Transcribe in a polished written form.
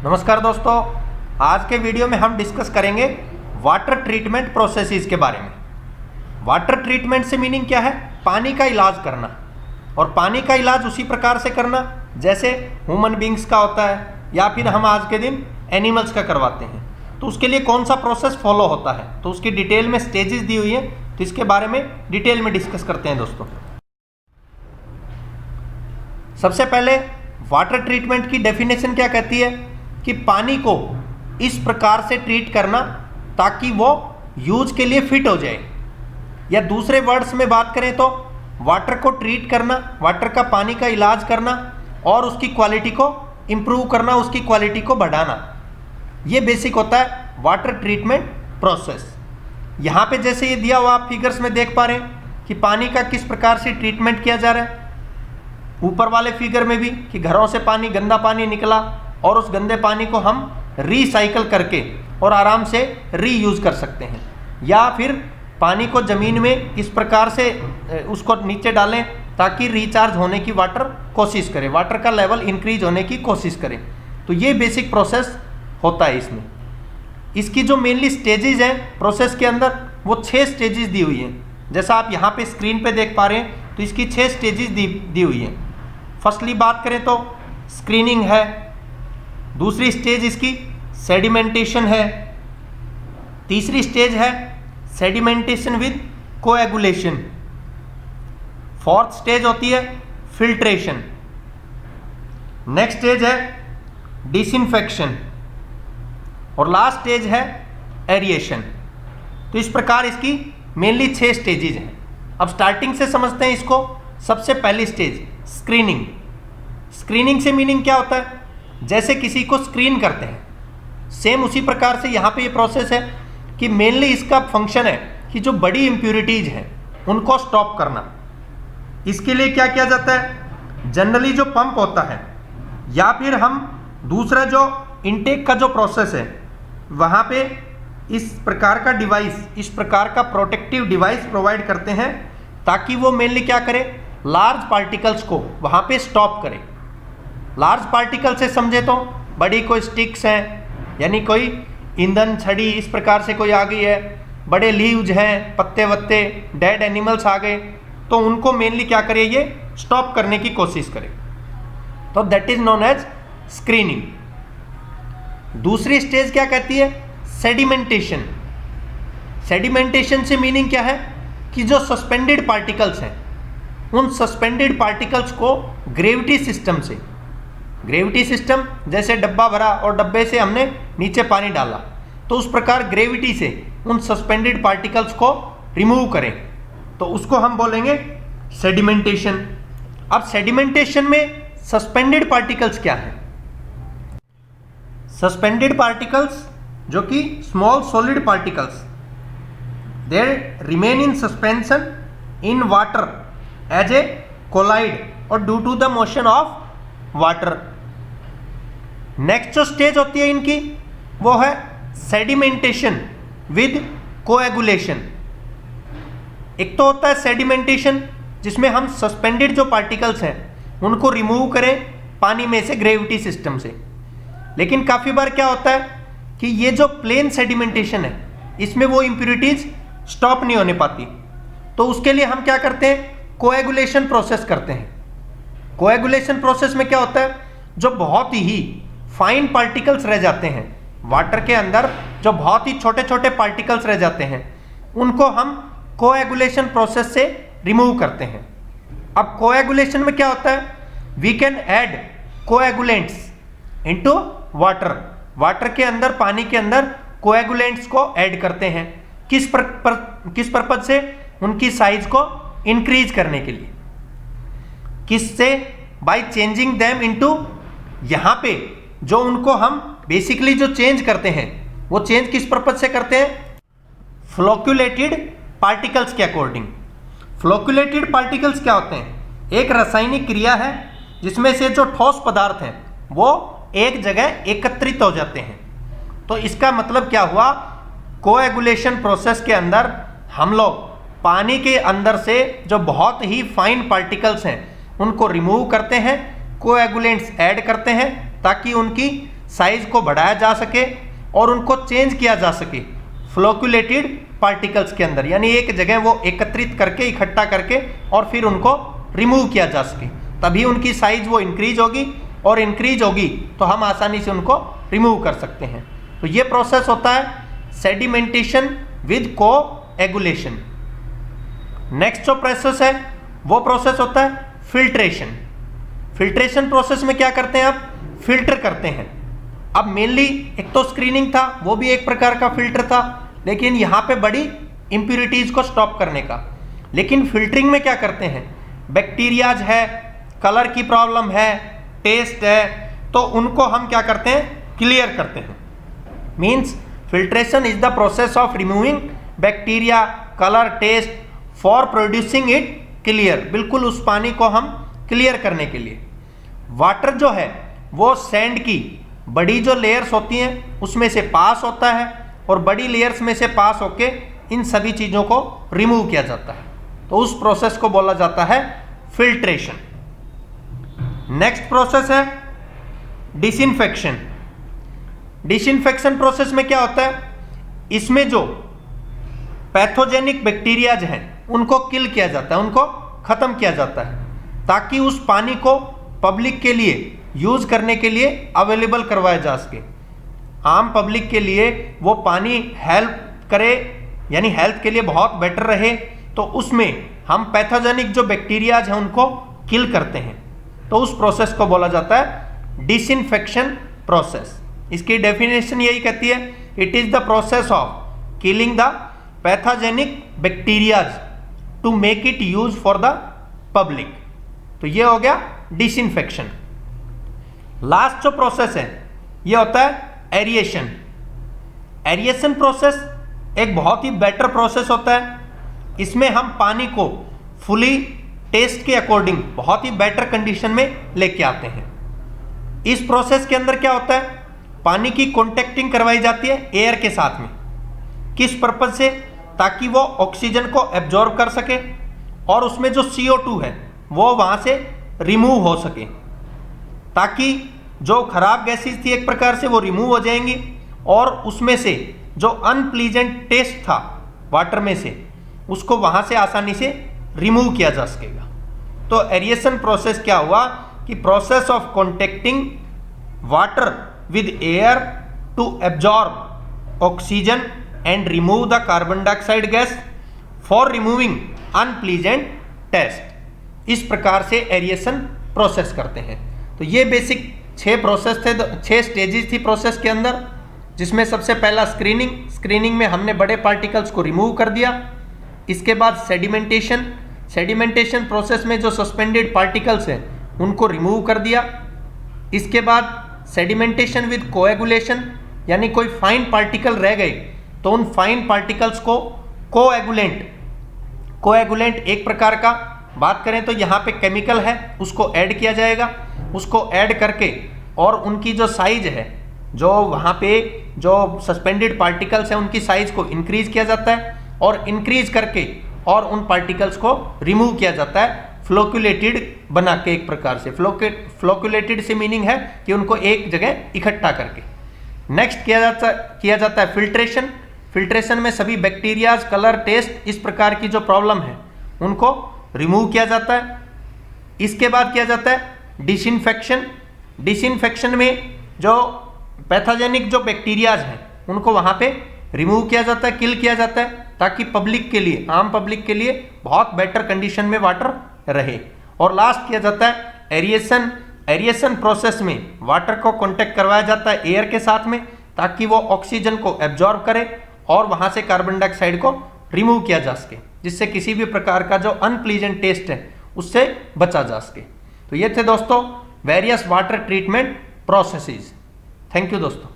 नमस्कार दोस्तों, आज के वीडियो में हम डिस्कस करेंगे वाटर ट्रीटमेंट प्रोसेसेस के बारे में। वाटर ट्रीटमेंट से मीनिंग क्या है? पानी का इलाज करना, और पानी का इलाज उसी प्रकार से करना जैसे ह्यूमन बींग्स का होता है या फिर हम आज के दिन एनिमल्स का करवाते हैं। तो उसके लिए कौन सा प्रोसेस फॉलो होता है, तो उसकी डिटेल में स्टेजेस दी हुई है, तो इसके बारे में डिटेल में डिस्कस करते हैं दोस्तों। सबसे पहले वाटर ट्रीटमेंट की डेफिनेशन क्या कहती है कि पानी को इस प्रकार से ट्रीट करना ताकि वो यूज के लिए फिट हो जाए, या दूसरे वर्ड्स में बात करें तो वाटर को ट्रीट करना, वाटर का पानी का इलाज करना और उसकी क्वालिटी को इम्प्रूव करना, उसकी क्वालिटी को बढ़ाना। ये बेसिक होता है वाटर ट्रीटमेंट प्रोसेस। यहाँ पे जैसे ये दिया हुआ आप फिगर्स में देख पा रहे हैं कि पानी का किस प्रकार से ट्रीटमेंट किया जा रहा है। ऊपर वाले फिगर में भी कि घरों से पानी, गंदा पानी निकला और उस गंदे पानी को हम रिसाइकल करके और आराम से रीयूज कर सकते हैं, या फिर पानी को ज़मीन में इस प्रकार से उसको नीचे डालें ताकि रिचार्ज होने की वाटर कोशिश करें, वाटर का लेवल इंक्रीज होने की कोशिश करें। तो ये बेसिक प्रोसेस होता है इसमें। इसकी जो मेनली स्टेजेस हैं प्रोसेस के अंदर, वो 6 स्टेजेस दी हुई हैं। जैसा आप यहाँ पे स्क्रीन पे देख पा रहे हैं, तो इसकी 6 स्टेजेस दी हुई हैं। फर्स्टली बात करें तो स्क्रीनिंग है, दूसरी स्टेज इसकी सेडिमेंटेशन है, तीसरी स्टेज है sedimentation with coagulation, fourth stage होती है फिल्ट्रेशन, नेक्स्ट स्टेज है डिसइंफेक्शन और लास्ट स्टेज है एरिएशन। तो इस प्रकार इसकी मेनली 6 स्टेजेज हैं। अब स्टार्टिंग से समझते हैं इसको। सबसे पहली स्टेज स्क्रीनिंग। स्क्रीनिंग से मीनिंग क्या होता है? जैसे किसी को स्क्रीन करते हैं, सेम उसी प्रकार से यहाँ पे ये प्रोसेस है कि मेनली इसका फंक्शन है कि जो बड़ी इम्प्यूरिटीज हैं उनको स्टॉप करना। इसके लिए क्या किया जाता है? जनरली जो पंप होता है या फिर हम दूसरा जो इनटेक का जो प्रोसेस है, वहाँ पे इस प्रकार का डिवाइस, इस प्रकार का प्रोटेक्टिव डिवाइस प्रोवाइड करते हैं ताकि वो मेनली क्या करे, लार्ज पार्टिकल्स को वहाँ पे स्टॉप करे। लार्ज पार्टिकल से समझे तो बड़ी कोई स्टिक्स हैं, यानी कोई ईंधन छड़ी इस प्रकार से कोई आ गई है, बड़े लीव्स हैं, पत्ते वत्ते, डेड एनिमल्स आ गए, तो उनको मेनली क्या करे, ये स्टॉप करने की कोशिश करे। तो that is known as screening. दूसरी स्टेज क्या कहती है? सेडिमेंटेशन। सेडिमेंटेशन से मीनिंग क्या है कि जो सस्पेंडेड पार्टिकल्स हैं, उन सस्पेंडेड पार्टिकल्स को ग्रेविटी सिस्टम से, ग्रेविटी सिस्टम जैसे डब्बा भरा और डब्बे से हमने नीचे पानी डाला, तो उस प्रकार ग्रेविटी से उन सस्पेंडेड पार्टिकल्स को रिमूव करें, तो उसको हम बोलेंगे सेडिमेंटेशन। अब सेडिमेंटेशन में सस्पेंडेड पार्टिकल्स क्या है? सस्पेंडेड पार्टिकल्स जो कि small solid particles, they remain in suspension in water as a colloid और due to the motion of water. Next जो स्टेज होती है इनकी, वो है सेडिमेंटेशन विद कोएगुलेशन। एक तो होता है सेडिमेंटेशन जिसमें हम सस्पेंडेड जो पार्टिकल्स हैं उनको रिमूव करें पानी में से ग्रेविटी सिस्टम से, लेकिन काफ़ी बार क्या होता है कि ये जो प्लेन सेडिमेंटेशन है इसमें वो इम्प्यूरिटीज स्टॉप नहीं होने पाती, तो उसके लिए हम क्या करते हैं, कोएगुलेशन प्रोसेस करते हैं। कोएगुलेशन प्रोसेस में क्या होता है, जो बहुत ही फाइन पार्टिकल्स रह जाते हैं वाटर के अंदर, जो बहुत ही छोटे छोटे पार्टिकल्स रह जाते हैं, उनको हम कोएगुलेशन प्रोसेस से रिमूव करते हैं। अब कोएगुलेशन में क्या होता है, we can add coagulants into water. Water के अंदर, पानी के अंदर कोएगुलेंट्स को ऐड करते हैं। किस पर्पज से? उनकी साइज को इंक्रीज करने के लिए। किससे? बाय चेंजिंग देम इनटू, यहाँ पे जो उनको हम बेसिकली जो चेंज करते हैं, वो चेंज किस पर्पज से करते हैं? फ्लोक्यूलेटेड पार्टिकल्स के अकॉर्डिंग। फ्लोक्यूलेटेड पार्टिकल्स क्या होते हैं? एक रासायनिक क्रिया है जिसमें से जो ठोस पदार्थ हैं वो एक जगह एकत्रित हो जाते हैं। तो इसका मतलब क्या हुआ, कोएगुलेशन प्रोसेस के अंदर हम लोग पानी के अंदर से जो बहुत ही फाइन पार्टिकल्स हैं उनको रिमूव करते हैं, कोएगुलेंट्स ऐड करते हैं ताकि उनकी साइज को बढ़ाया जा सके और उनको चेंज किया जा सके फ्लोक्यूलेटेड पार्टिकल्स के अंदर, यानी एक जगह वो एकत्रित करके इकट्ठा करके और फिर उनको रिमूव किया जा सके, तभी उनकी साइज वो इंक्रीज होगी और इंक्रीज होगी तो हम आसानी से उनको रिमूव कर सकते हैं। तो ये प्रोसेस होता है सेडिमेंटेशन विद कोएगुलेशन। नेक्स्ट जो प्रोसेस है वो प्रोसेस होता है फिल्ट्रेशन। फिल्ट्रेशन प्रोसेस में क्या करते हैं आप, फिल्टर करते हैं। अब मेनली एक तो स्क्रीनिंग था, वो भी एक प्रकार का फिल्टर था, लेकिन यहाँ पे बड़ी इम्प्यूरिटीज को स्टॉप करने का। लेकिन फिल्टरिंग में क्या करते हैं, बैक्टीरियाज है, कलर की प्रॉब्लम है, टेस्ट है, तो उनको हम क्या करते हैं, क्लियर करते हैं। Means filtration is the process of removing bacteria, colour, taste for producing it clear, बिल्कुल उस पानी को हम क्लियर करने के लिए। वाटर जो है वो सैंड की बड़ी जो लेयर्स होती हैं उसमें से पास होता है और बड़ी लेयर्स में से पास होके इन सभी चीज़ों को रिमूव किया जाता है, तो उस प्रोसेस को बोला जाता है फिल्ट्रेशन। नेक्स्ट प्रोसेस है डिसइंफेक्शन। डिसइंफेक्शन प्रोसेस में क्या होता है, इसमें जो पैथोजेनिक बैक्टीरियाज हैं उनको किल किया जाता है, उनको खत्म किया जाता है, ताकि उस पानी को पब्लिक के लिए यूज करने के लिए अवेलेबल करवाया जा सके। आम पब्लिक के लिए वो पानी हेल्प करे, यानी हेल्थ के लिए बहुत बेटर रहे, तो उसमें हम पैथोजेनिक जो बैक्टीरियाज हैं उनको किल करते हैं, तो उस प्रोसेस को बोला जाता है डिसइंफेक्शन प्रोसेस। इसकी डेफिनेशन यही कहती है, it is the process of killing the pathogenic bacterias to make it use for the public. तो ये हो गया डिसइंफेक्शन। लास्ट जो प्रोसेस है ये होता है एरिएशन। एरिएशन प्रोसेस एक बहुत ही बेटर प्रोसेस होता है। इसमें हम पानी को फुली टेस्ट के अकॉर्डिंग बहुत ही बेटर कंडीशन में लेके आते हैं। इस प्रोसेस के अंदर क्या होता है, पानी की कॉन्टेक्टिंग करवाई जाती है एयर के साथ में। किस पर्पज से, ताकि वो ऑक्सीजन को एब्जॉर्ब कर सके और उसमें जो CO2 है वो वहाँ से रिमूव हो सके, ताकि जो खराब गैसेस थी एक प्रकार से वो रिमूव हो जाएंगी और उसमें से जो अनप्लीजेंट टेस्ट था वाटर में से उसको वहाँ से आसानी से रिमूव किया जा सकेगा। तो एरिएशन प्रोसेस क्या हुआ कि process of contacting water with air to absorb oxygen and remove the carbon dioxide gas for removing unpleasant taste. इस प्रकार से एरिएशन प्रोसेस करते हैं। तो ये बेसिक 6 प्रोसेस थे, 6 स्टेजेस थी प्रोसेस के अंदर, जिसमें सबसे पहला स्क्रीनिंग में हमने बड़े पार्टिकल्स को रिमूव कर दिया। इसके बाद सेडिमेंटेशन प्रोसेस में जो सस्पेंडेड पार्टिकल्स हैं उनको रिमूव कर दिया। इसके बाद सेडिमेंटेशन विद कोएगुलेशन, यानी कोई फाइन पार्टिकल रह गए तो उन फाइन पार्टिकल्स को कोएगुलेंट एक प्रकार का बात करें तो यहाँ पे केमिकल है उसको ऐड किया जाएगा। उसको ऐड करके और उनकी जो साइज है, जो वहाँ पे जो सस्पेंडेड पार्टिकल्स हैं उनकी साइज को इंक्रीज किया जाता है और इंक्रीज करके और उन पार्टिकल्स को रिमूव किया जाता है फ्लोक्यूलेटेड बना के। एक प्रकार से फ्लोक्यूलेटेड से मीनिंग है कि उनको एक जगह इकट्ठा करके। नेक्स्ट किया जाता है फिल्ट्रेशन। फिल्ट्रेशन में सभी बैक्टीरियाज, कलर, टेस्ट, इस प्रकार की जो प्रॉब्लम है उनको रिमूव किया जाता है। इसके बाद किया जाता है डिसइंफेक्शन। डिसइंफेक्शन में जो पैथोजेनिक जो बैक्टीरियाज हैं उनको वहाँ पे रिमूव किया जाता है, किल किया जाता है, ताकि पब्लिक के लिए, आम पब्लिक के लिए बहुत बेटर कंडीशन में वाटर रहे। और लास्ट किया जाता है एरिएशन। एरिएशन प्रोसेस में वाटर को कांटेक्ट करवाया जाता है एयर के साथ में, ताकि वो ऑक्सीजन को एब्जॉर्ब करे और वहाँ से कार्बन डाइऑक्साइड को रिमूव किया जा सके, जिससे किसी भी प्रकार का जो अनप्लीजेंट टेस्ट है उससे बचा जा सके। तो ये थे दोस्तों various water treatment processes. Thank you दोस्तों।